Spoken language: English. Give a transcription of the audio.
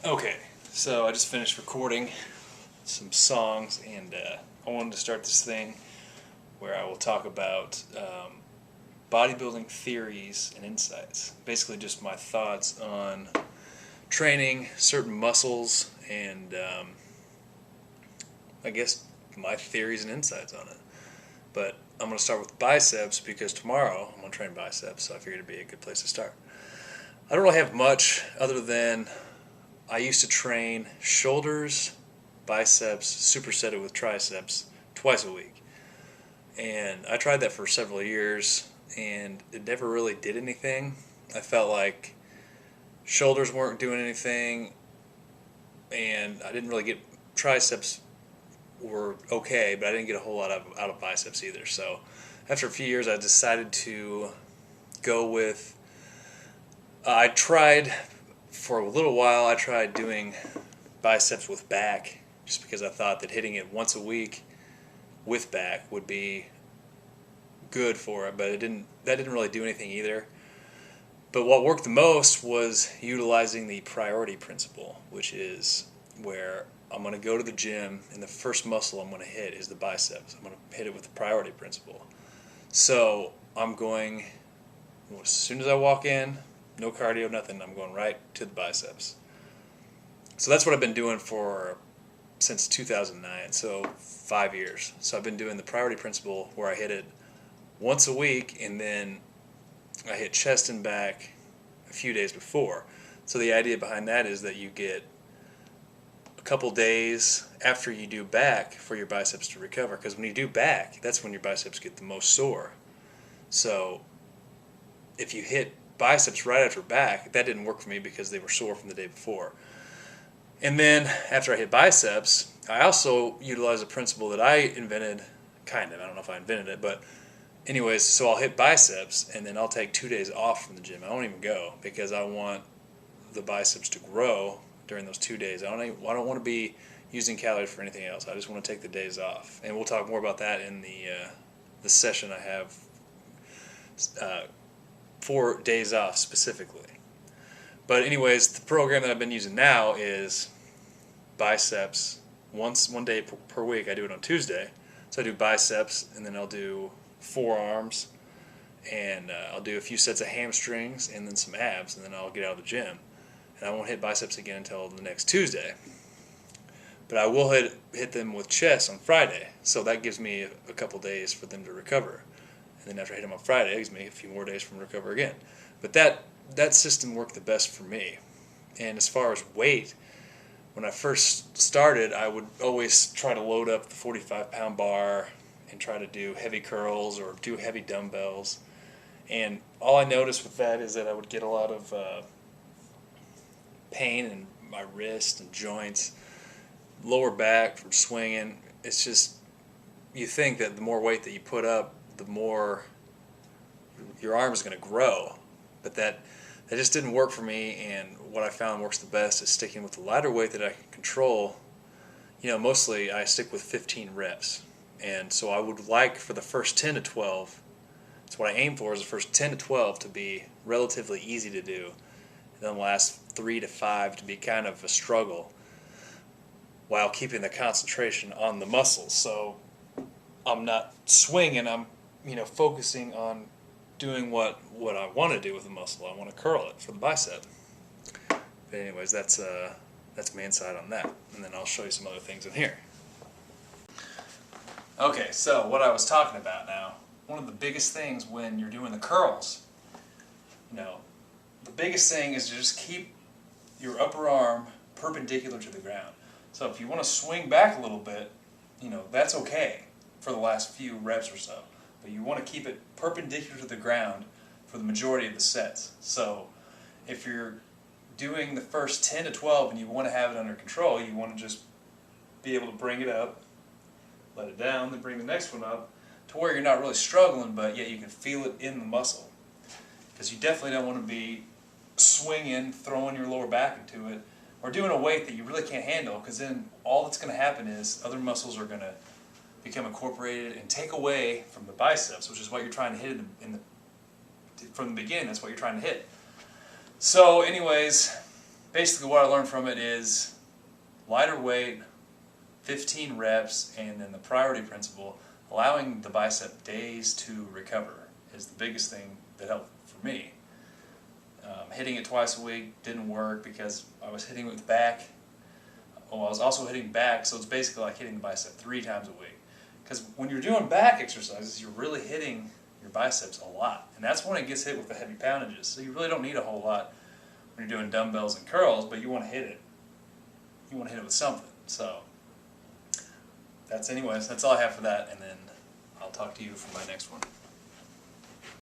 Okay, so I just finished recording some songs, and I wanted to start this thing where I will talk about bodybuilding theories and insights. Basically, just my thoughts on training certain muscles and I guess my theories and insights on it. But I'm going to start with biceps because tomorrow I'm going to train biceps, so I figured it'd be a good place to start. I don't really have much other than I used to train shoulders, biceps, supersetted with triceps twice a week. And I tried that for several years, and it never really did anything. I felt like shoulders weren't doing anything, and I didn't really get triceps were okay, but I didn't get a whole lot out of biceps either. So after a few years, I decided to go with. I tried for a little while. I tried doing biceps with back, just because I thought that hitting it once a week with back would be good for it, but that didn't really do anything either. But what worked the most was utilizing the priority principle, which is where I'm going to go to the gym and the first muscle I'm going to hit is the biceps. I'm going to hit it with the priority principle. So I'm going, as soon as I walk in, no cardio, nothing, I'm going right to the biceps. So that's what I've been doing since 2009, so 5 years. So I've been doing the priority principle where I hit it once a week, and then I hit chest and back a few days before. So the idea behind that is that you get a couple days after you do back for your biceps to recover, because when you do back, that's when your biceps get the most sore. So if you hit biceps right after back, that didn't work for me because they were sore from the day before. And then after I hit biceps, I also utilize a principle that I invented, I don't know if I invented it, but anyways, so I'll hit biceps and then I'll take 2 days off from the gym. I won't even go because I want the biceps to grow during those 2 days. I don't want to be using calories for anything else. I just want to take the days off. And we'll talk more about that in the session I have 4 days off specifically. But anyways, the program that I've been using now is biceps. One day per week. I do it on Tuesday. So I do biceps, and then I'll do forearms, and I'll do a few sets of hamstrings, and then some abs, and then I'll get out of the gym. And I won't hit biceps again until the next Tuesday. But I will hit them with chest on Friday. So that gives me a couple days for them to recover. And then after I hit them on Friday, it gives me a few more days for them to recover again. But that system worked the best for me. And as far as weight, when I first started, I would always try to load up the 45-pound bar and try to do heavy curls or do heavy dumbbells. And all I noticed with that is that I would get a lot of pain in my wrist and joints, lower back from swinging. It's just, you think that the more weight that you put up, the more your arm is going to grow. But that just didn't work for me, and what I found works the best is sticking with the lighter weight that I can control. Mostly I stick with 15 reps. And so I would like for the first 10 to 12, that's what I aim for, is the first 10 to 12 to be relatively easy to do. And then the last 3 to 5 to be kind of a struggle while keeping the concentration on the muscles. So I'm not swinging, I'm focusing on doing what I want to do with the muscle. I want to curl it for the bicep. But anyways, that's my insight on that. And then I'll show you some other things in here. Okay, so what I was talking about now, one of the biggest things when you're doing the curls, the biggest thing is to just keep your upper arm perpendicular to the ground. So if you want to swing back a little bit, that's okay for the last few reps or so. But you want to keep it perpendicular to the ground for the majority of the sets. So if you're doing the first 10 to 12 and you want to have it under control, you want to just be able to bring it up, let it down, then bring the next one up to where you're not really struggling, but yet you can feel it in the muscle. Because you definitely don't want to be swinging, throwing your lower back into it, or doing a weight that you really can't handle, because then all that's going to happen is other muscles are going to become incorporated and take away from the biceps, which is what you're trying to hit from the beginning. That's what you're trying to hit. So anyways, basically what I learned from it is lighter weight, 15 reps, and then the priority principle, allowing the bicep days to recover is the biggest thing that helped for me. Hitting it twice a week didn't work because I was hitting it with back. Well, I was also hitting back, so it's basically like hitting the bicep 3 times a week. Because when you're doing back exercises, you're really hitting your biceps a lot. And that's when it gets hit with the heavy poundages. So you really don't need a whole lot when you're doing dumbbells and curls, but you want to hit it. You want to hit it with something. So that's all I have for that, and then I'll talk to you for my next one.